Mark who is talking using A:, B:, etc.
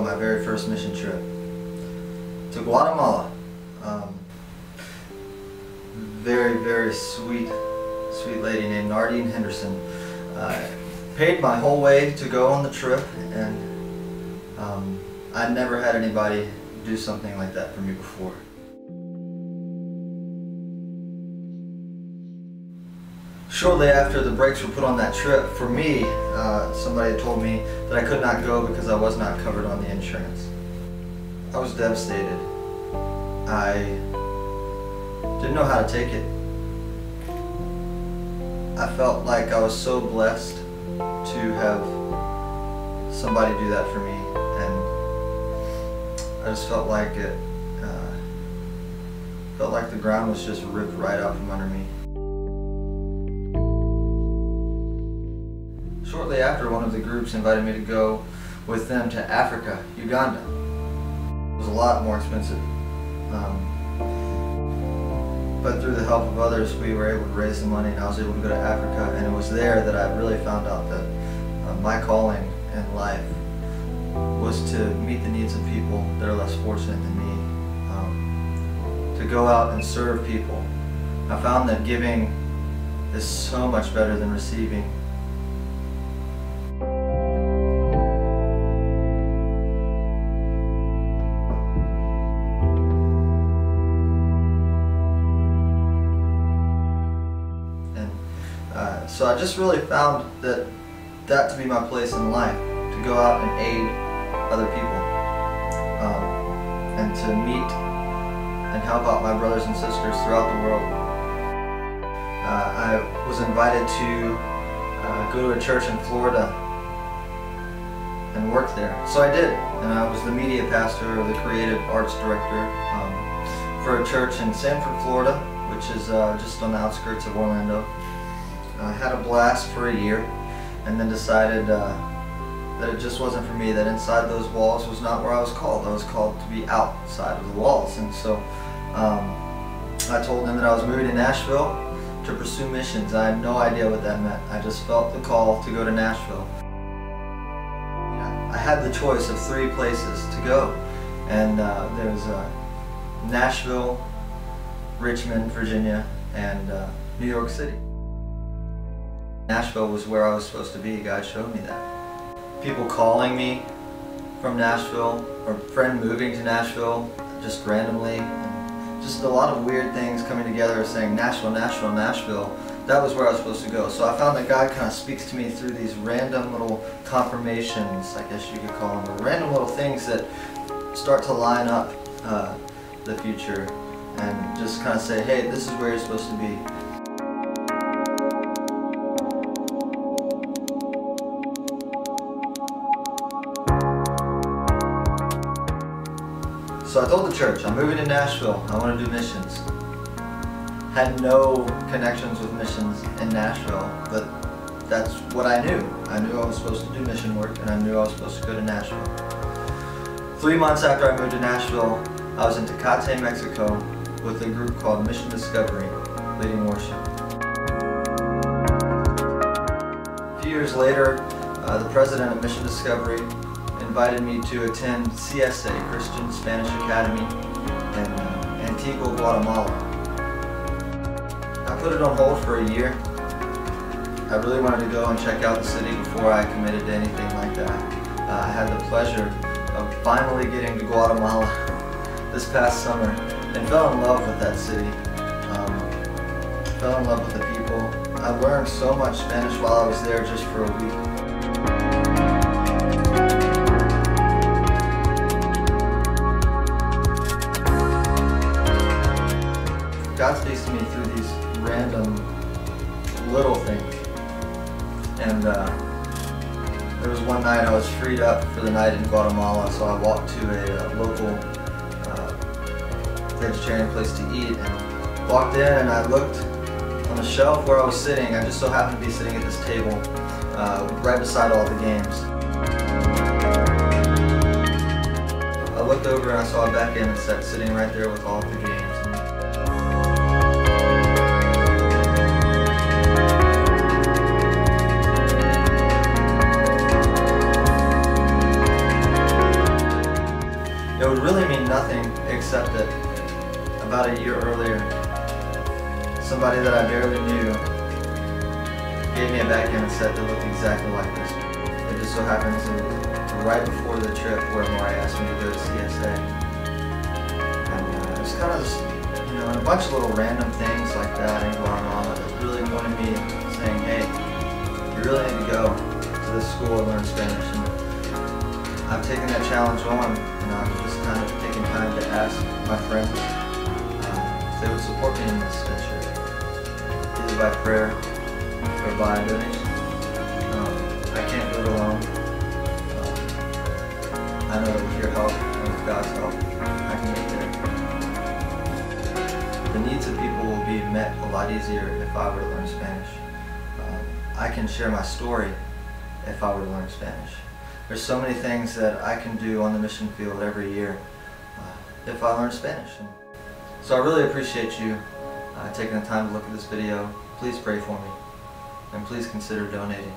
A: on my very first mission trip to Guatemala. Very sweet lady named Nardine Henderson paid my whole way to go on the trip, and I'd never had anybody do something like that for me before. Shortly after the brakes were put on that trip, for me, somebody had told me that I could not go because I was not covered on the insurance. I was devastated. I didn't know how to take it. I felt like I was so blessed to have somebody do that for me, and I just felt like the ground was just ripped right out from under me. Shortly after, one of the groups invited me to go with them to Africa, Uganda. It was a lot more expensive. But through the help of others, we were able to raise the money, and I was able to go to Africa, and it was there that I really found out that my calling in life was to meet the needs of people that are less fortunate than me, to go out and serve people. I found that giving is so much better than receiving. So I just really found that to be my place in life, to go out and aid other people, and to meet and help out my brothers and sisters throughout the world. I was invited to go to a church in Florida and work there. So I did, and I was the media pastor, or the creative arts director, for a church in Sanford, Florida, which is just on the outskirts of Orlando. I had a blast for a year, and then decided that it just wasn't for me, that inside those walls was not where I was called. I was called to be outside of the walls. And so I told them that I was moving to Nashville to pursue missions. I had no idea what that meant. I just felt the call to go to Nashville. I had the choice of 3 places to go, and there's Nashville, Richmond, Virginia, and New York City. Nashville was where I was supposed to be. God showed me that. People calling me from Nashville, or a friend moving to Nashville just randomly, and just a lot of weird things coming together saying Nashville, Nashville, Nashville. That was where I was supposed to go. So I found that God kind of speaks to me through these random little confirmations, I guess you could call them, or random little things that start to line up the future and just kind of say, hey, this is where you're supposed to be. So I told the church, I'm moving to Nashville, I want to do missions. Had no connections with missions in Nashville, but that's what I knew. I knew I was supposed to do mission work, and I knew I was supposed to go to Nashville. 3 months after I moved to Nashville, I was in Attn, Mexico, with a group called Mission Discovery, leading worship. A few years later, the president of Mission Discovery invited me to attend CSA, Christian Spanish Academy, in Antigua, Guatemala. I put it on hold for a year. I really wanted to go and check out the city before I committed to anything like that. I had the pleasure of finally getting to Guatemala this past summer and fell in love with that city. Fell in love with the people. I learned so much Spanish while I was there just for a week. God speaks to me through these random little things. And there was one night I was freed up for the night in Guatemala, so I walked to a local vegetarian place to eat, and walked in, and I looked on the shelf where I was sitting. I just so happened to be sitting at this table right beside all the games. I looked over and I saw a back end set sitting right there with all of the games. It would really mean nothing except that about a year earlier, somebody that I barely knew gave me a backgammon set that looked exactly like this. It just so happens it was right before the trip where Maury asked me to go to CSA. And it was kind of just, you know, a bunch of little random things like that and going on that really wanted me saying, hey, you really need to go to this school and learn Spanish. And I've taken that challenge on, and I'm just kind of taking time to ask my friends if they would support me in this venture, either by prayer or by donation. I can't do it alone. I know that with your help and with God's help, I can get there. The needs of people will be met a lot easier if I were to learn Spanish. I can share my story if I were to learn Spanish. There's so many things that I can do on the mission field every year if I learn Spanish. So I really appreciate you taking the time to look at this video. Please pray for me, and please consider donating.